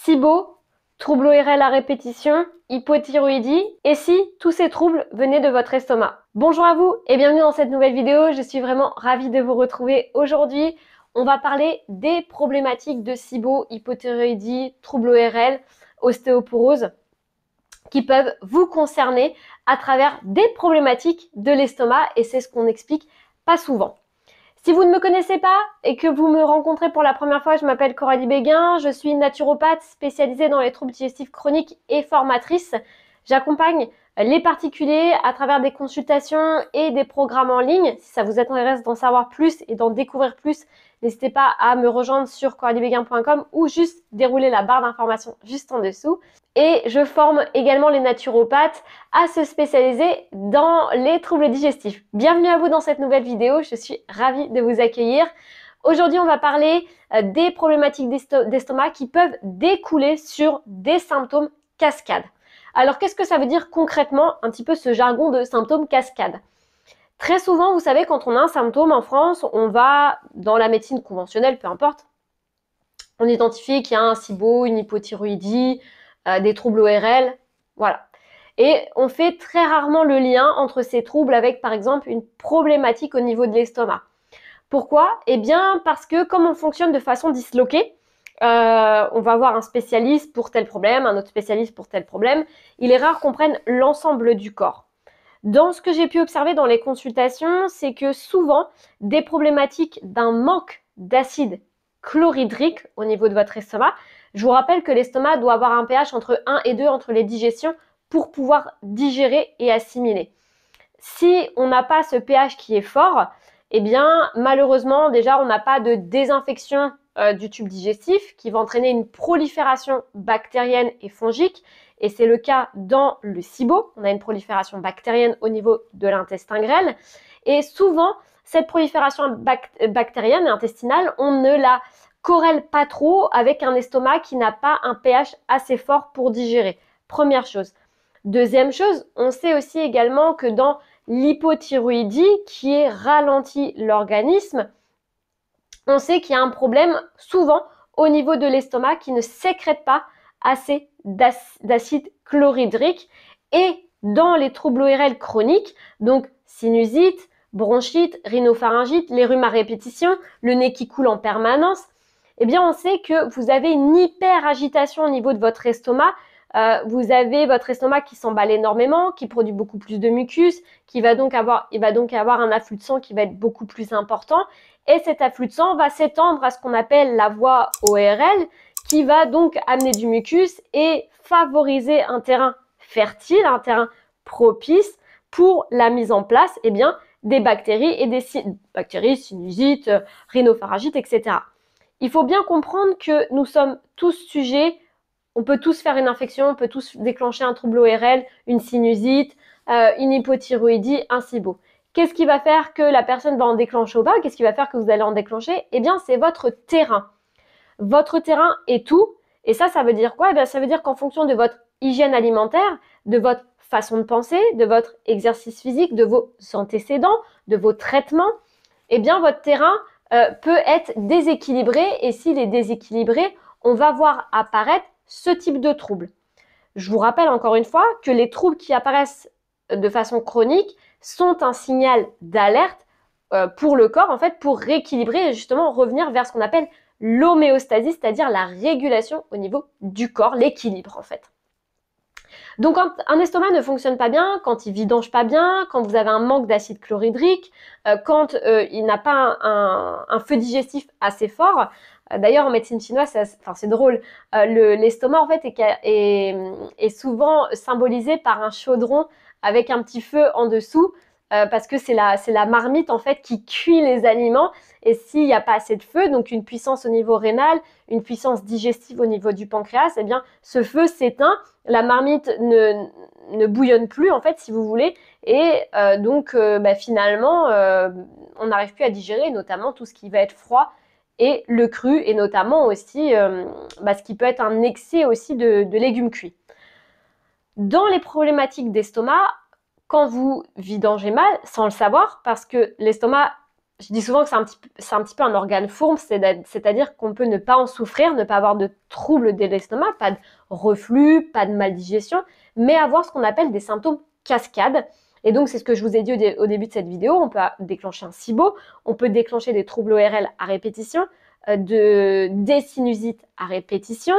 SIBO, troubles ORL à répétition, hypothyroïdie, et si tous ces troubles venaient de votre estomac? Bonjour à vous et bienvenue dans cette nouvelle vidéo, je suis vraiment ravie de vous retrouver aujourd'hui. On va parler des problématiques de SIBO, hypothyroïdie, troubles ORL, ostéoporose, qui peuvent vous concerner à travers des problématiques de l'estomac et c'est ce qu'on n'explique pas souvent. Si vous ne me connaissez pas et que vous me rencontrez pour la première fois, je m'appelle Coralie Béguin, je suis naturopathe spécialisée dans les troubles digestifs chroniques et formatrice. J'accompagne les particuliers à travers des consultations et des programmes en ligne. Si ça vous intéresse d'en savoir plus et d'en découvrir plus, n'hésitez pas à me rejoindre sur coraliebeguin.com ou juste dérouler la barre d'informations juste en dessous. Et je forme également les naturopathes à se spécialiser dans les troubles digestifs. Bienvenue à vous dans cette nouvelle vidéo, je suis ravie de vous accueillir. Aujourd'hui, on va parler des problématiques d'estomac qui peuvent découler sur des symptômes cascades. Alors, qu'est-ce que ça veut dire concrètement, un petit peu ce jargon de symptômes cascades? Très souvent, vous savez, quand on a un symptôme en France, on va, dans la médecine conventionnelle, peu importe, on identifie qu'il y a un SIBO, une hypothyroïdie, des troubles ORL, voilà. Et on fait très rarement le lien entre ces troubles avec, par exemple, une problématique au niveau de l'estomac. Pourquoi? Eh bien, parce que comme on fonctionne de façon disloquée, on va voir un spécialiste pour tel problème, un autre spécialiste pour tel problème, il est rare qu'on prenne l'ensemble du corps. Dans ce que j'ai pu observer dans les consultations, c'est que souvent, des problématiques d'un manque d'acide chlorhydrique au niveau de votre estomac. Je vous rappelle que l'estomac doit avoir un pH entre 1 et 2 entre les digestions pour pouvoir digérer et assimiler. Si on n'a pas ce pH qui est fort, eh bien malheureusement déjà on n'a pas de désinfection du tube digestif qui va entraîner une prolifération bactérienne et fongique. Et c'est le cas dans le SIBO. On a une prolifération bactérienne au niveau de l'intestin grêle. Et souvent, cette prolifération bactérienne et intestinale, on ne la corrèle pas trop avec un estomac qui n'a pas un pH assez fort pour digérer. Première chose. Deuxième chose, on sait aussi également que dans l'hypothyroïdie qui est ralentit l'organisme, on sait qu'il y a un problème souvent au niveau de l'estomac qui ne sécrète pas assez d'acide chlorhydrique et dans les troubles ORL chroniques, donc sinusite, bronchite, rhinopharyngite, les rhumes à répétition, le nez qui coule en permanence, eh bien on sait que vous avez une hyperagitation au niveau de votre estomac. Vous avez votre estomac qui s'emballe énormément, qui produit beaucoup plus de mucus, il va donc avoir un afflux de sang qui va être beaucoup plus important. Et cet afflux de sang va s'étendre à ce qu'on appelle la voie ORL, qui va donc amener du mucus et favoriser un terrain fertile, un terrain propice pour la mise en place des bactéries et des bactéries, sinusites, rhinopharyngites, etc. Il faut bien comprendre que nous sommes tous sujets, on peut tous faire une infection, on peut tous déclencher un trouble ORL, une sinusite, une hypothyroïdie, un SIBO. Qu'est-ce qui va faire que la personne va en déclencher ou pas? Qu'est-ce qui va faire que vous allez en déclencher? Eh bien, c'est votre terrain. Votre terrain est tout. Et ça veut dire quoi? Eh bien, ça veut dire qu'en fonction de votre hygiène alimentaire, de votre façon de penser, de votre exercice physique, de vos antécédents, de vos traitements, eh bien, votre terrain peut être déséquilibré. Et s'il est déséquilibré, on va voir apparaître ce type de troubles. Je vous rappelle encore une fois que les troubles qui apparaissent de façon chronique sont un signal d'alerte pour le corps, en fait, pour rééquilibrer et justement revenir vers ce qu'on appelle l'homéostasie, c'est-à-dire la régulation au niveau du corps, l'équilibre en fait. Donc quand un estomac ne fonctionne pas bien, quand il vidange pas bien, quand vous avez un manque d'acide chlorhydrique, quand il n'a pas un feu digestif assez fort, d'ailleurs en médecine chinoise, c'est drôle, l'estomac en fait est souvent symbolisé par un chaudron avec un petit feu en dessous, parce que c'est la marmite en fait qui cuit les aliments et s'il n'y a pas assez de feu, donc une puissance au niveau rénal, une puissance digestive au niveau du pancréas, eh bien ce feu s'éteint, la marmite ne bouillonne plus en fait si vous voulez et finalement on n'arrive plus à digérer notamment tout ce qui va être froid et le cru et notamment aussi ce qui peut être un excès aussi de légumes cuits. Dans les problématiques d'estomac, quand vous vidangez mal, sans le savoir, parce que l'estomac je dis souvent que c'est un petit peu un organe fourbe, c'est-à-dire qu'on peut ne pas en souffrir, ne pas avoir de troubles de l'estomac, pas de reflux, pas de maldigestion, mais avoir ce qu'on appelle des symptômes cascades. Et donc, c'est ce que je vous ai dit au début de cette vidéo, on peut déclencher un SIBO, on peut déclencher des troubles ORL à répétition, des sinusites à répétition.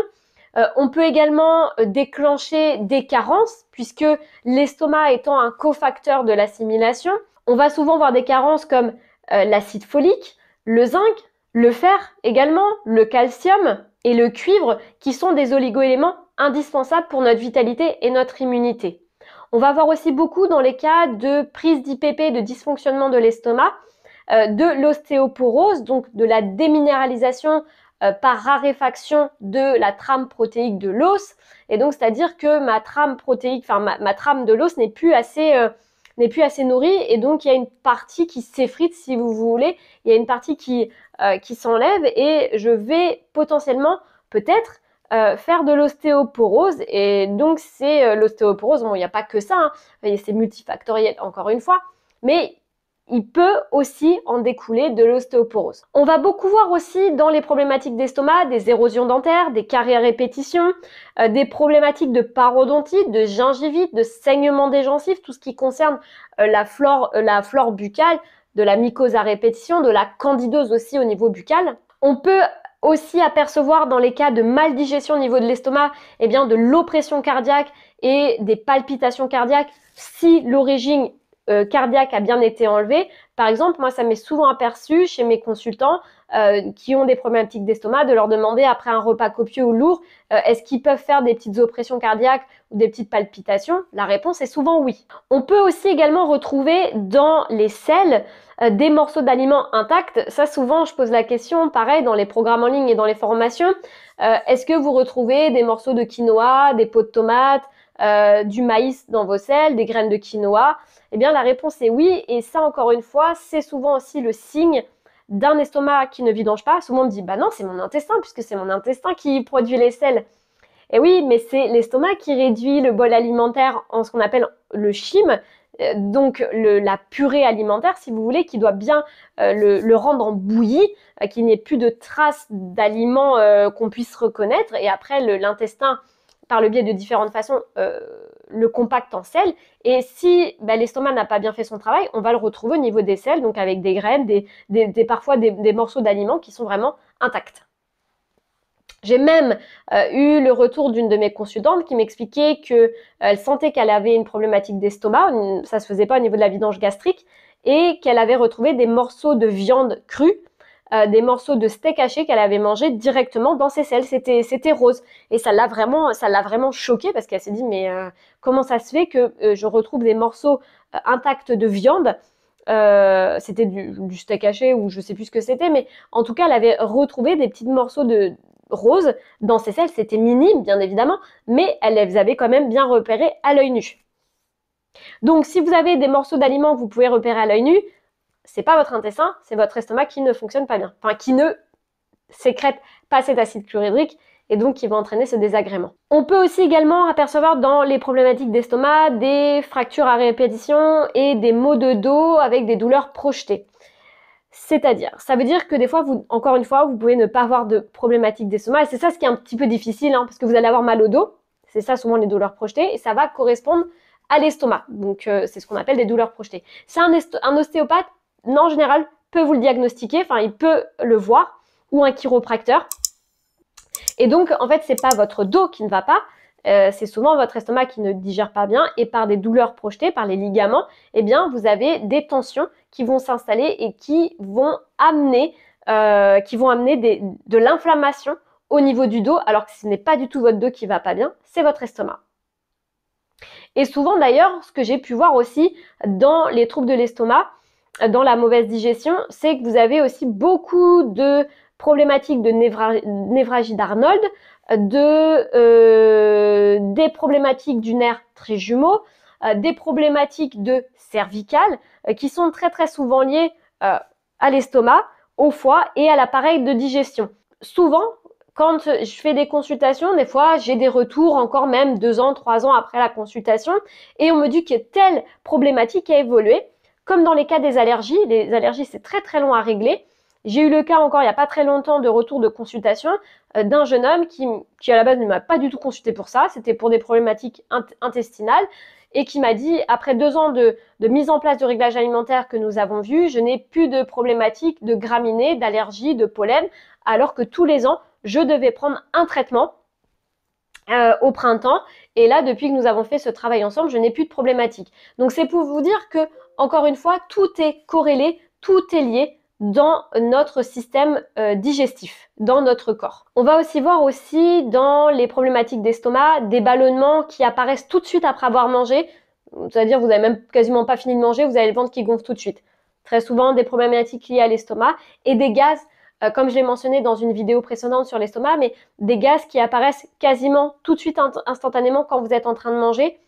On peut également déclencher des carences, puisque l'estomac étant un cofacteur de l'assimilation, on va souvent voir des carences comme l'acide folique, le zinc, le fer également, le calcium et le cuivre, qui sont des oligoéléments indispensables pour notre vitalité et notre immunité. On va voir aussi beaucoup dans les cas de prise d'IPP, de dysfonctionnement de l'estomac, de l'ostéoporose, donc de la déminéralisation par raréfaction de la trame protéique de l'os. Et donc, c'est-à-dire que ma trame protéique, enfin ma trame de l'os n'est plus assez nourrie, et donc il y a une partie qui s'effrite, si vous voulez, il y a une partie qui s'enlève, et je vais potentiellement peut-être faire de l'ostéoporose. Et donc c'est l'ostéoporose, bon, il n'y a pas que ça, hein, c'est multifactoriel encore une fois, mais il peut aussi en découler de l'ostéoporose. On va beaucoup voir aussi dans les problématiques d'estomac des érosions dentaires, des caries à répétition, des problématiques de parodontite, de gingivite, de saignement des gencives, tout ce qui concerne la flore buccale, de la mycose à répétition, de la candidose aussi au niveau buccal. On peut aussi apercevoir dans les cas de maldigestion au niveau de l'estomac, eh bien de l'oppression cardiaque et des palpitations cardiaques si l'origine cardiaque a bien été enlevée. Par exemple, moi, ça m'est souvent aperçu chez mes consultants qui ont des problématiques d'estomac, de leur demander après un repas copieux ou lourd, est-ce qu'ils peuvent faire des petites oppressions cardiaques ou des petites palpitations? La réponse est souvent oui. On peut aussi également retrouver dans les selles des morceaux d'aliments intacts. Ça, souvent, je pose la question, pareil, dans les programmes en ligne et dans les formations, est-ce que vous retrouvez des morceaux de quinoa, des pots de tomates, du maïs dans vos selles, des graines de quinoa? Eh bien, la réponse est oui, et ça, encore une fois, c'est souvent aussi le signe d'un estomac qui ne vidange pas. Souvent, on me dit, bah non, c'est mon intestin, puisque c'est mon intestin qui produit les sels. Et oui, mais c'est l'estomac qui réduit le bol alimentaire en ce qu'on appelle le chyme, donc la purée alimentaire, si vous voulez, qui doit bien le rendre en bouillie, qu'il n'y ait plus de traces d'aliments qu'on puisse reconnaître, et après l'intestin, par le biais de différentes façons, le compacte en sel. Et si l'estomac n'a pas bien fait son travail, on va le retrouver au niveau des selles, donc avec des graines, parfois des morceaux d'aliments qui sont vraiment intacts. J'ai même eu le retour d'une de mes consultantes qui m'expliquait qu'elle sentait qu'elle avait une problématique d'estomac, ça se faisait pas au niveau de la vidange gastrique, et qu'elle avait retrouvé des morceaux de viande crue, des morceaux de steak haché qu'elle avait mangé directement dans ses selles. C'était rose. Et ça l'a vraiment choquée, parce qu'elle s'est dit, mais comment ça se fait que je retrouve des morceaux intacts de viande? C'était du steak haché, ou je sais plus ce que c'était, mais en tout cas, elle avait retrouvé des petits morceaux de rose dans ses selles. C'était minime, bien évidemment, mais elle les avait quand même bien repérés à l'œil nu. Donc, si vous avez des morceaux d'aliments que vous pouvez repérer à l'œil nu, c'est pas votre intestin, c'est votre estomac qui ne fonctionne pas bien, enfin qui ne sécrète pas cet acide chlorhydrique, et donc qui va entraîner ce désagrément. On peut aussi également apercevoir dans les problématiques d'estomac des fractures à répétition et des maux de dos avec des douleurs projetées. C'est-à-dire, ça veut dire que des fois, encore une fois, vous pouvez ne pas avoir de problématique d'estomac, et c'est ça ce qui est un petit peu difficile, hein, parce que vous allez avoir mal au dos, c'est ça souvent les douleurs projetées, et ça va correspondre à l'estomac, donc c'est ce qu'on appelle des douleurs projetées. C'est un ostéopathe, en général, peut vous le diagnostiquer, enfin il peut le voir, ou un chiropracteur. Et donc, en fait, c'est pas votre dos qui ne va pas, c'est souvent votre estomac qui ne digère pas bien, et par des douleurs projetées, par les ligaments, eh bien, vous avez des tensions qui vont s'installer et qui vont amener de l'inflammation au niveau du dos, alors que ce n'est pas du tout votre dos qui va pas bien, c'est votre estomac. Et souvent, d'ailleurs, ce que j'ai pu voir aussi dans les troubles de l'estomac, dans la mauvaise digestion, c'est que vous avez aussi beaucoup de problématiques de névragie d'Arnold, des problématiques du nerf trijumeau, des problématiques de cervicales qui sont très très souvent liées à l'estomac, au foie et à l'appareil de digestion. Souvent, quand je fais des consultations, des fois j'ai des retours encore même 2 ans, 3 ans après la consultation, et on me dit que telle problématique a évolué. Comme dans les cas des allergies, les allergies c'est très très long à régler. J'ai eu le cas encore il n'y a pas très longtemps de retour de consultation d'un jeune homme qui à la base ne m'a pas du tout consulté pour ça, c'était pour des problématiques intestinales, et qui m'a dit, après 2 ans de mise en place de réglage alimentaire que nous avons vu, je n'ai plus de problématiques de graminées, d'allergies, de pollen, alors que tous les ans, je devais prendre un traitement au printemps. Et là, depuis que nous avons fait ce travail ensemble, je n'ai plus de problématique. Donc c'est pour vous dire que, encore une fois, tout est corrélé, tout est lié dans notre système digestif, dans notre corps. On va aussi voir aussi dans les problématiques d'estomac, des ballonnements qui apparaissent tout de suite après avoir mangé. C'est-à-dire vous n'avez même quasiment pas fini de manger, vous avez le ventre qui gonfle tout de suite. Très souvent des problématiques liées à l'estomac et des gaz, comme je l'ai mentionné dans une vidéo précédente sur l'estomac, mais des gaz qui apparaissent quasiment tout de suite instantanément quand vous êtes en train de manger.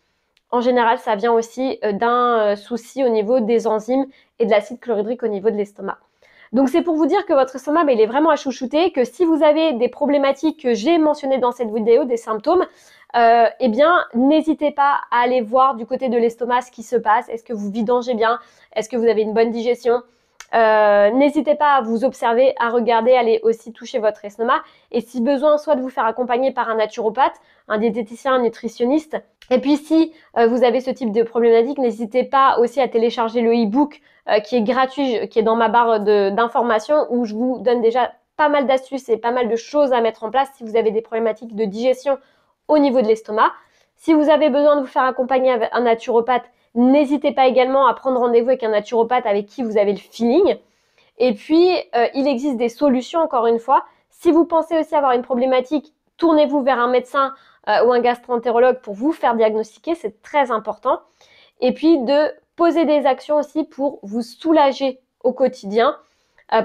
En général, ça vient aussi d'un souci au niveau des enzymes et de l'acide chlorhydrique au niveau de l'estomac. Donc c'est pour vous dire que votre estomac, il est vraiment à chouchouter, que si vous avez des problématiques que j'ai mentionnées dans cette vidéo, des symptômes, eh bien n'hésitez pas à aller voir du côté de l'estomac ce qui se passe. Est-ce que vous vidangez bien? Est-ce que vous avez une bonne digestion? N'hésitez pas à vous observer, à regarder, à aller aussi toucher votre estomac, et si besoin, soit de vous faire accompagner par un naturopathe, un diététicien, un nutritionniste. Et puis si vous avez ce type de problématique, n'hésitez pas aussi à télécharger le e-book qui est gratuit, qui est dans ma barre d'informations, où je vous donne déjà pas mal d'astuces et pas mal de choses à mettre en place si vous avez des problématiques de digestion au niveau de l'estomac. Si vous avez besoin de vous faire accompagner avec un naturopathe, n'hésitez pas également à prendre rendez-vous avec un naturopathe avec qui vous avez le feeling. Et puis, il existe des solutions, encore une fois. Si vous pensez aussi avoir une problématique, tournez-vous vers un médecin ou un gastro-entérologue pour vous faire diagnostiquer, c'est très important. Et puis, de poser des actions aussi pour vous soulager au quotidien,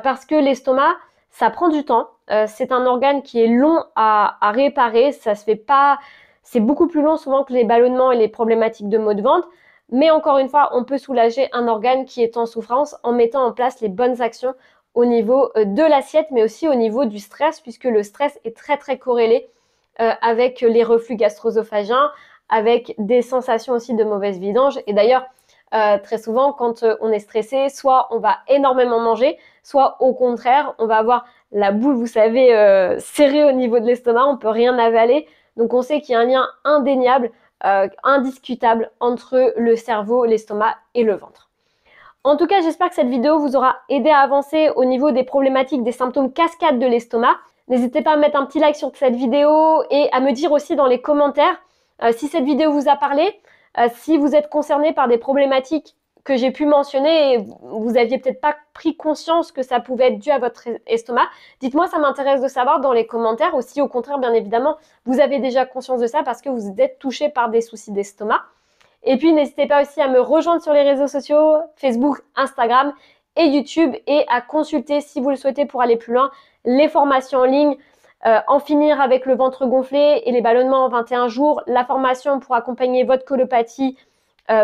parce que l'estomac, ça prend du temps. C'est un organe qui est long à réparer. Ça se fait pas... C'est beaucoup plus long souvent que les ballonnements et les problématiques de maux de ventre. Mais encore une fois, on peut soulager un organe qui est en souffrance en mettant en place les bonnes actions au niveau de l'assiette, mais aussi au niveau du stress, puisque le stress est très très corrélé avec les reflux gastro-œsophagiens, avec des sensations aussi de mauvaise vidange. Et d'ailleurs, très souvent, quand on est stressé, soit on va énormément manger, soit au contraire, on va avoir la boule, vous savez, serrée au niveau de l'estomac, on peut rien avaler. Donc on sait qu'il y a un lien indéniable, indiscutable entre le cerveau, l'estomac et le ventre. En tout cas, j'espère que cette vidéo vous aura aidé à avancer au niveau des problématiques, des symptômes cascades de l'estomac. N'hésitez pas à mettre un petit like sur cette vidéo et à me dire aussi dans les commentaires si cette vidéo vous a parlé, si vous êtes concerné par des problématiques que j'ai pu mentionner et vous aviez peut-être pas pris conscience que ça pouvait être dû à votre estomac. Dites-moi, ça m'intéresse de savoir dans les commentaires. Aussi, au contraire, bien évidemment, vous avez déjà conscience de ça parce que vous êtes touché par des soucis d'estomac. Et puis, n'hésitez pas aussi à me rejoindre sur les réseaux sociaux, Facebook, Instagram et YouTube, et à consulter, si vous le souhaitez pour aller plus loin, les formations en ligne, en finir avec le ventre gonflé et les ballonnements en 21 jours, la formation pour accompagner votre colopathie,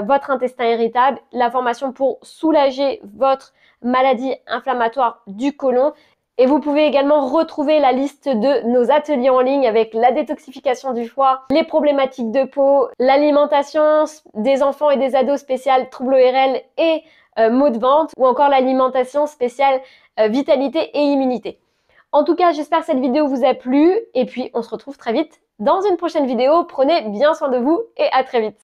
votre intestin irritable, la formation pour soulager votre maladie inflammatoire du côlon. Et vous pouvez également retrouver la liste de nos ateliers en ligne avec la détoxification du foie, les problématiques de peau, l'alimentation des enfants et des ados spéciale troubles ORL et maux de ventre, ou encore l'alimentation spéciale vitalité et immunité. En tout cas, j'espère que cette vidéo vous a plu et puis on se retrouve très vite dans une prochaine vidéo. Prenez bien soin de vous et à très vite.